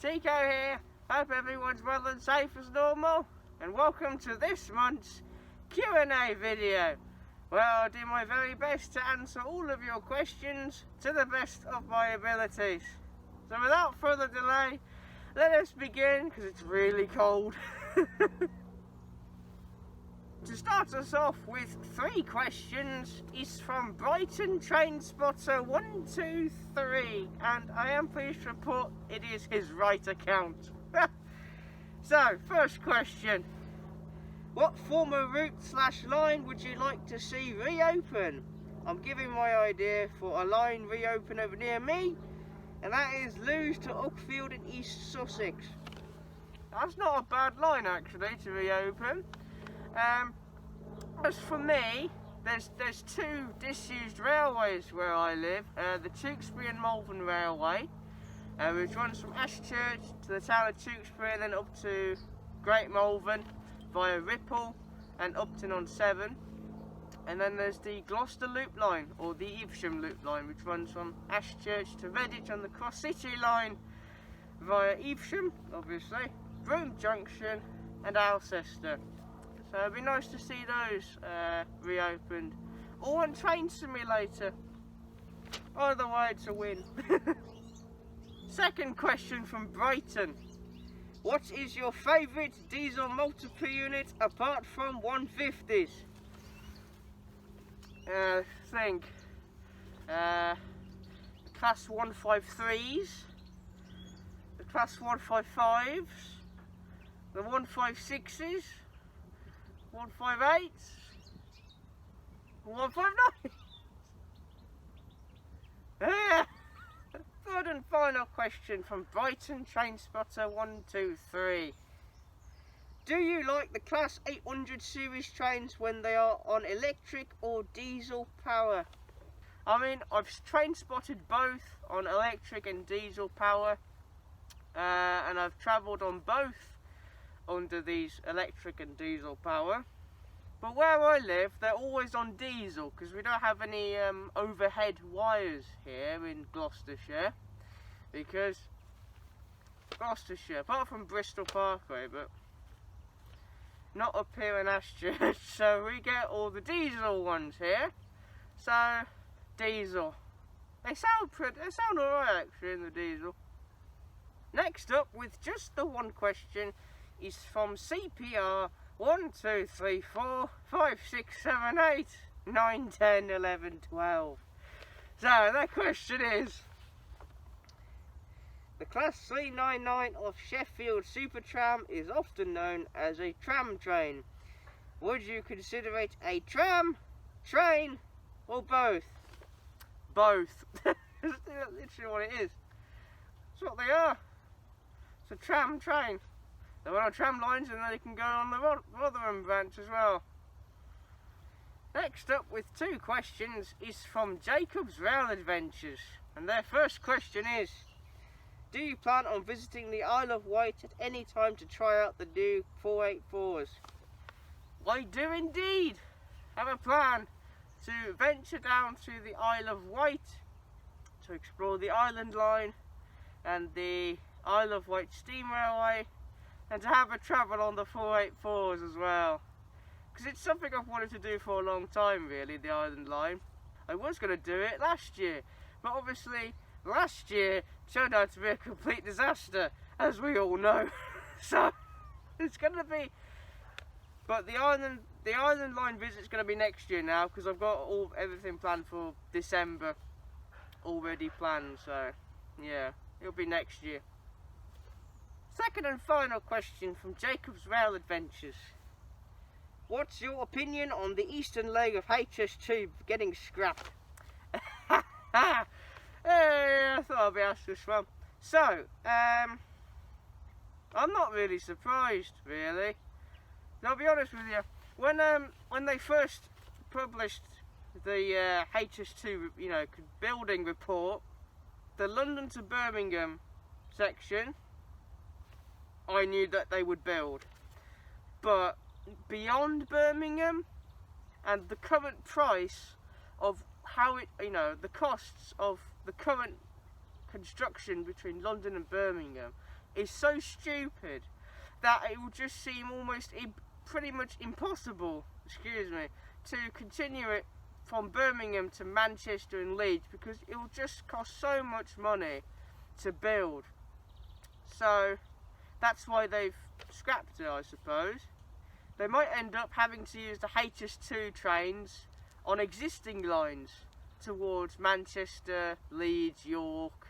Tico here. Hope everyone's well and safe as normal, and welcome to this month's Q&A video, where I'll do my very best to answer all of your questions to the best of my abilities. So without further delay, let us begin, because it's really cold. To start us off with 3 questions is from Brighton Trainspotter 123, and I am pleased to report it is his right account. So, first question. What former route/line would you like to see reopen? I'm giving my idea for a line reopen over near me, and that is Lewes to Uckfield in East Sussex. That's not a bad line actually to reopen. As for me, there's 2 disused railways where I live. The Tewkesbury and Malvern Railway, which runs from Ashchurch to the town of Tewkesbury and then up to Great Malvern via Ripple and Upton-on-Severn. And then there's the Gloucester Loop Line, or the Evesham Loop Line, which runs from Ashchurch to Redditch on the Cross City Line via Evesham, obviously, Broome Junction and Alcester. So it'd be nice to see those reopened. Or on Train Simulator. Either way, it's a win. Second question from Brighton. What is your favourite diesel multiple unit apart from 150s? Class 153s, the Class 155s, the 156s, 158s, 159s. Third and final question from Brighton Trainspotter 123. Do you like the Class 800 series trains when they are on electric or diesel power? I mean, I've train spotted both on electric and diesel power, and I've travelled on both under these electric and diesel power. But where I live, they're always on diesel because we don't have any overhead wires here in Gloucestershire. Because Gloucestershire, apart from Bristol Parkway, but not up here in Ashchurch, so we get all the diesel ones here. So diesel, they sound alright actually in the diesel. Next up, with just the one question, is from CPR 1, 2, 3, 4, 5, 6, 7, 8, 9, 10, 11, 12. So that question is: the Class 399 of Sheffield Supertram is often known as a tram train. Would you consider it a tram, train, or both? Both. That's literally what it is. That's what they are. It's a tram train. They're on tram lines and they can go on the Rotherham branch as well. Next up with 2 questions is from Jacob's Rail Adventures. And their first question is: do you plan on visiting the Isle of Wight at any time to try out the new 484s? I do indeed have a plan to venture down to the Isle of Wight to explore the Island Line and the Isle of Wight Steam Railway, and to have a travel on the 484s as well, because it's something I've wanted to do for a long time really, the Island Line. I was going to do it last year, but obviously last year turned out to be a complete disaster, as we all know. So it's going to be, but the Island Line visit's going to be next year now, because I've got everything planned for December already planned, so yeah, it'll be next year. Second and final question from Jacob's Rail Adventures. What's your opinion on the eastern leg of HS2 getting scrapped? Hey, I thought I'd be asked this one. So, I'm not really surprised, really. I'll be honest with you. When they first published the HS2, building report, the London to Birmingham section, I knew that they would build, but beyond Birmingham and the current price of how it, the costs of the current construction between London and Birmingham, is so stupid that it will just seem almost pretty much impossible, excuse me, to continue it from Birmingham to Manchester and Leeds, because it will just cost so much money to build. So that's why they've scrapped it, I suppose. They might end up having to use the HS2 trains on existing lines towards Manchester, Leeds, York,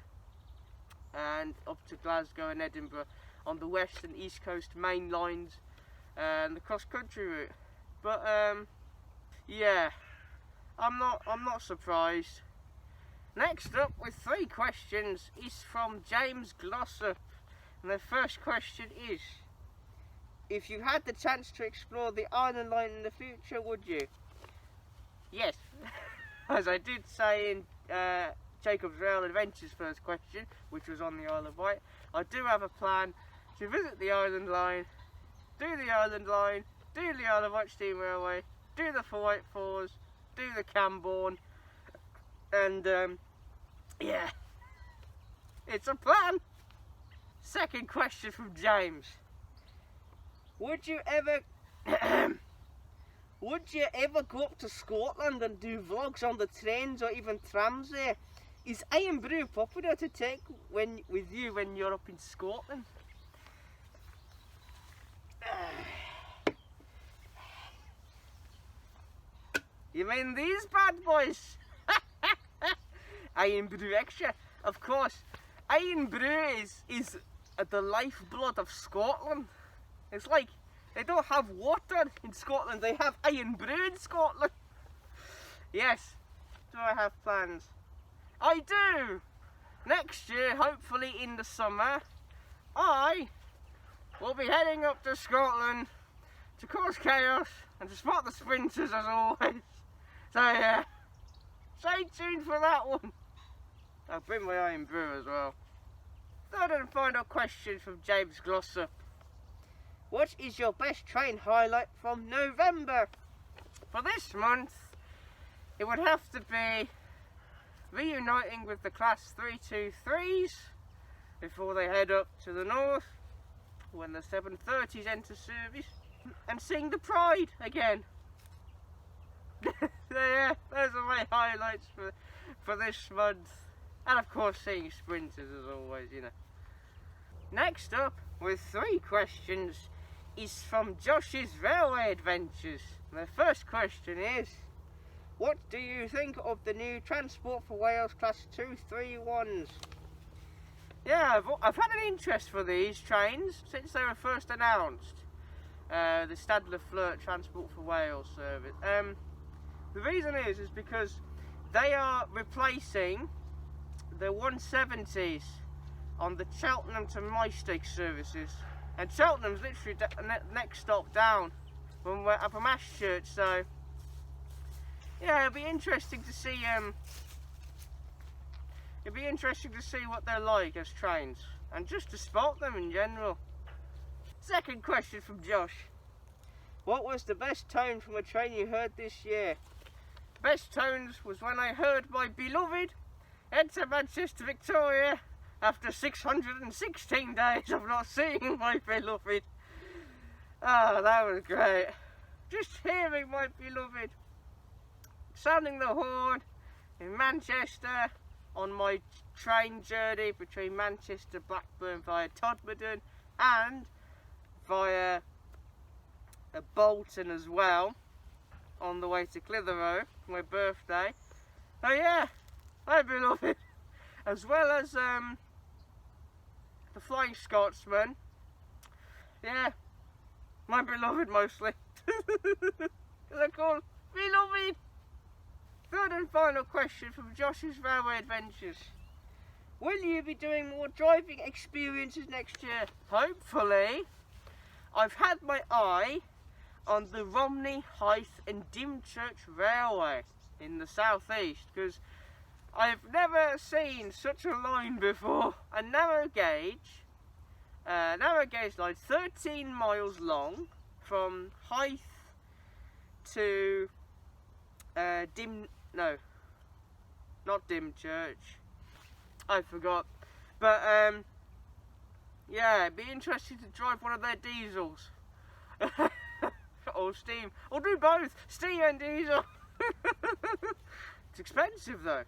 and up to Glasgow and Edinburgh on the west and east coast main lines and the cross-country route. But yeah, I'm not surprised. Next up with 3 questions is from James Glossop, and the first question is: if you had the chance to explore the Island Line in the future, would you? Yes, as I did say in Jacob's Rail Adventures first question, which was on the Isle of Wight, I do have a plan to visit the Island Line, do the Island Line, do the Isle of Wight Steam Railway, do the 484s, do the Camborne, and yeah, it's a plan. Second question from James: would you ever go up to Scotland and do vlogs on the trains or even trams there? Is Iron Brew popular to take with you when you're up in Scotland? You mean these bad boys? Iron Brew Extra, of course. Iron Brew is the lifeblood of Scotland. It's like they don't have water in Scotland, they have Iron Brew in Scotland. Yes, do I have plans? I do! Next year, hopefully in the summer, I will be heading up to Scotland to cause chaos and to spot the sprinters as always. So yeah, stay tuned for that one. I'll bring my Iron Brew as well. Third and final question from James Glossop: what is your best train highlight from November? For this month, it would have to be reuniting with the Class 323s before they head up to the north when the 730s enter service, and seeing the Pride again. So yeah, those are my highlights for this month. And of course seeing sprinters as always, you know. Next up with 3 questions is from Josh's Railway Adventures. The first question is: what do you think of the new Transport for Wales Class 231s? Yeah, I've had an interest for these trains since they were first announced. The Stadler Flirt Transport for Wales service. The reason is because they are replacing the 170s on the Cheltenham to Maesteg services, and Cheltenham's literally next stop down from Ashchurch. So yeah, it'll be interesting to see. It'll be interesting to see what they're like as trains, and just to spot them in general. Second question from Josh: what was the best tone from a train you heard this year? Best tones was when I heard my beloved enter Manchester Victoria after 616 days of not seeing my beloved. Ah, that was great. Just hearing my beloved sounding the horn in Manchester on my train journey between Manchester, Blackburn via Todmorden and via Bolton as well on the way to Clitheroe for my birthday. Oh yeah, my beloved, as well as the Flying Scotsman. Yeah, my beloved mostly. They're called beloved. Third and final question from Josh's Railway Adventures: will you be doing more driving experiences next year? Hopefully. I've had my eye on the Romney, Hythe and Dymchurch Railway in the southeast, because I've never seen such a line before. A narrow gauge line, 13 miles long, from Hythe to not Dymchurch, I forgot, but Yeah, it'd be interesting to drive one of their diesels. Or steam. Or do both, steam and diesel. It's expensive though.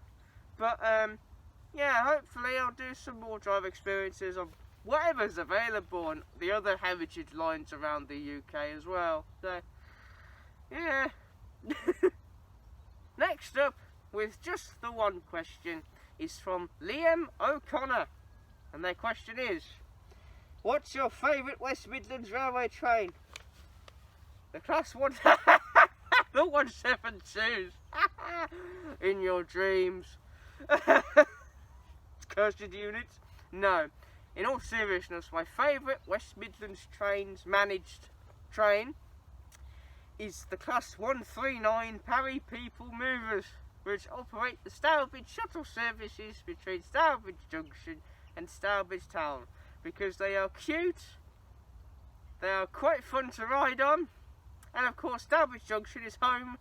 But yeah, hopefully I'll do some more drive experiences of whatever's available on the other heritage lines around the UK as well. So yeah. Next up, with just the one question, is from Liam O'Connor. And their question is, what's your favourite West Midlands Railway train? The Class 1... the 172s. In your dreams. Cursed units. No. In all seriousness, my favourite West Midlands managed train is the Class 139 Parry People Movers, which operate the Stourbridge shuttle services between Stourbridge Junction and Stourbridge Town, because they are cute, they are quite fun to ride on, and of course Stourbridge Junction is home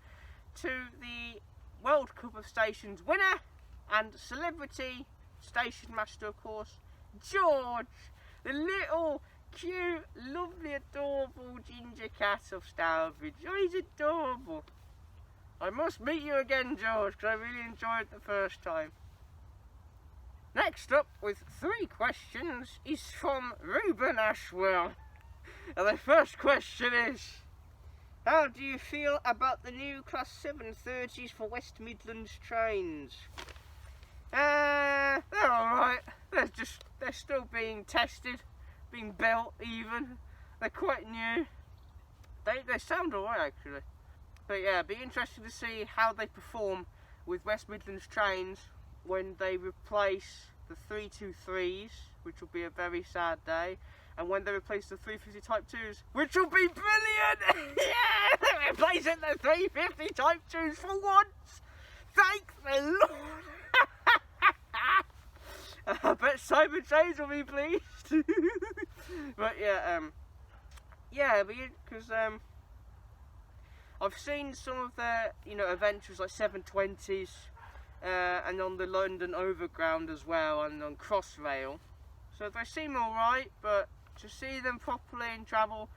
to the World Cup of Stations winner and celebrity station master, of course, George, the little cute, lovely, adorable ginger cat of Stourbridge. Oh, he's adorable. I must meet you again, George, because I really enjoyed the first time. Next up, with 3 questions, is from Reuben Ashwell. And the first question is, how do you feel about the new Class 730s for West Midlands trains? They're alright. They're still being tested, being built even. They're quite new. They sound alright actually. But yeah, it'd be interesting to see how they perform with West Midlands trains when they replace the 323s, which will be a very sad day, and when they replace the 350 Type 2s, which will be brilliant! Yeah, they're replacing the 350 Type 2s for once! Thank the Lord! I bet Simon James will be pleased. But yeah, because I've seen some of their, adventures like 720s, and on the London Overground as well, and on Crossrail. So they seem alright, but to see them properly in travel,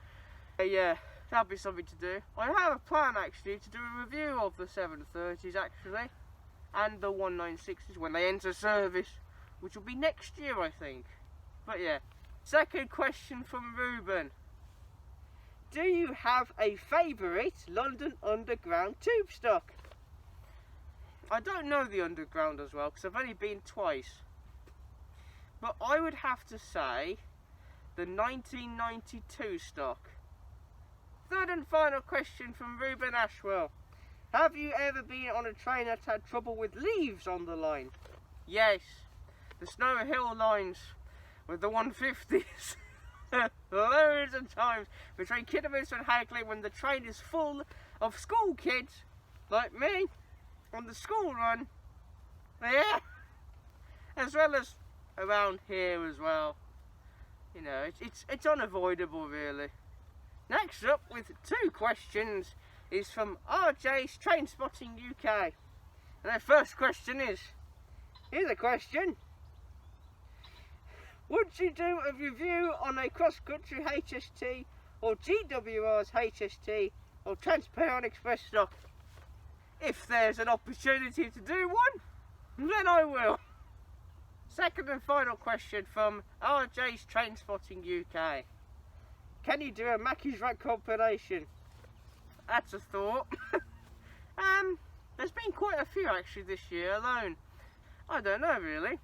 yeah, that'd be something to do. I have a plan actually to do a review of the 730s actually, and the 196s when they enter service, which will be next year I think. But yeah, second question from Reuben. Do you have a favourite London Underground tube stock? I don't know the Underground as well because I've only been twice. But I would have to say the 1992 stock. Third and final question from Reuben Ashwell. Have you ever been on a train that's had trouble with leaves on the line? Yes. The Snow Hill lines with the 150s. Loads of times between Kidderminster and Hagley when the train is full of school kids like me on the school run. Yeah. As well as around here as well. It's unavoidable really. Next up with 2 questions is from RJ's Trainspotting UK. And their first question is, here's a question. Would you do a review on a cross-country HST or GWR's HST or Transparent Express stock? If there's an opportunity to do one, then I will. Second and final question from RJ's Trainspotting UK. Can you do a Mackey's Rank compilation? That's a thought. There's been quite a few actually this year alone. I don't know really.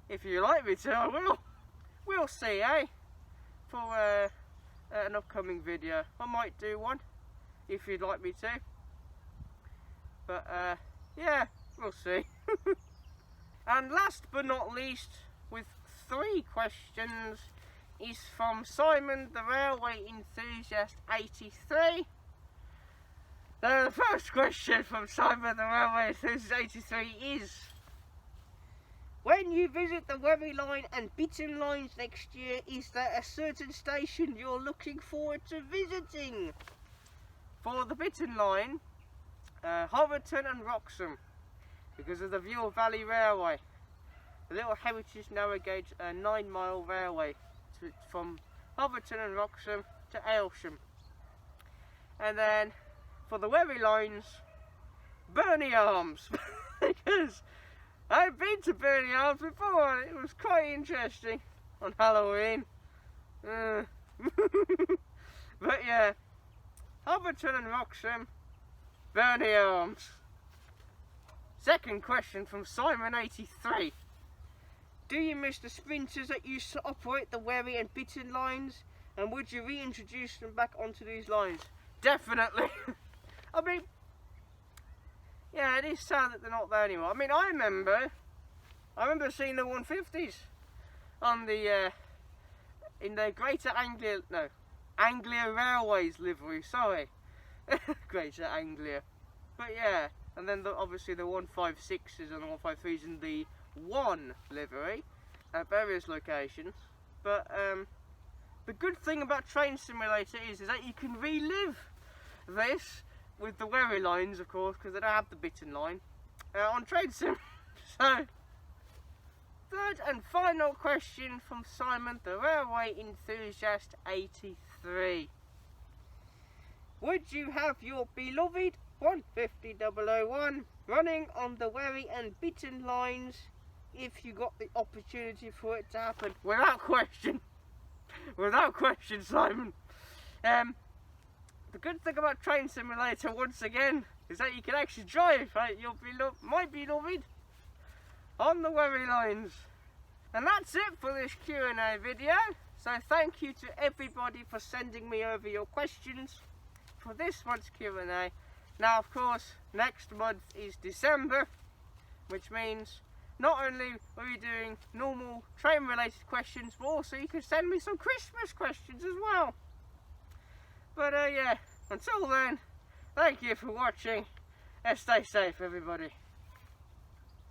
If you like me to, I will. We'll see, eh? For an upcoming video. I might do one, if you'd like me to. But, yeah, we'll see. And last but not least, with 3 questions, is from Simon the Railway Enthusiast 83. The first question from Simon the Railway Enthusiast 83 is, when you visit the Wherry line and Brighton lines next year, is there a certain station you're looking forward to visiting? For the Brighton line, Hoverton and Wroxham, because of the Vure Valley Railway. a little heritage narrow gauge 9-mile railway from Hobbiton and Wroxham to Aylsham. And then for the Wherry lines, Burney Arms, because I've been to Burney Arms before and it was quite interesting on Halloween. But yeah, Hobbiton and Wroxham, Burney Arms. Second question from Simon83. Do you miss the sprinters that used to operate the Wherry and Bittern lines, and would you reintroduce them back onto these lines? Definitely. I mean, yeah, it is sad that they're not there anymore. I mean, I remember seeing the 150s on the in the Greater Anglia Railways livery. Sorry, Greater Anglia. But yeah, and then obviously the 156s and the 153s in the 1 livery at various locations. But the good thing about Train Simulator is that you can relive this with the Wherry lines, of course, because they don't have the Bittern line on Train Sim. So, third and final question from Simon, the Railway Enthusiast 83. Would you have your beloved 150-001 running on the Wherry and Bittern lines if you got the opportunity for it to happen? Without question. Without question, Simon. The good thing about Train Simulator, once again, is that you can actually drive my beloved on the Wherry lines. And that's it for this Q&A video. So thank you to everybody for sending me over your questions for this month's Q&A. Now, of course, next month is December, which means not only will we be doing normal train-related questions, but also you can send me some Christmas questions as well. But yeah, until then, thank you for watching, and stay safe, everybody.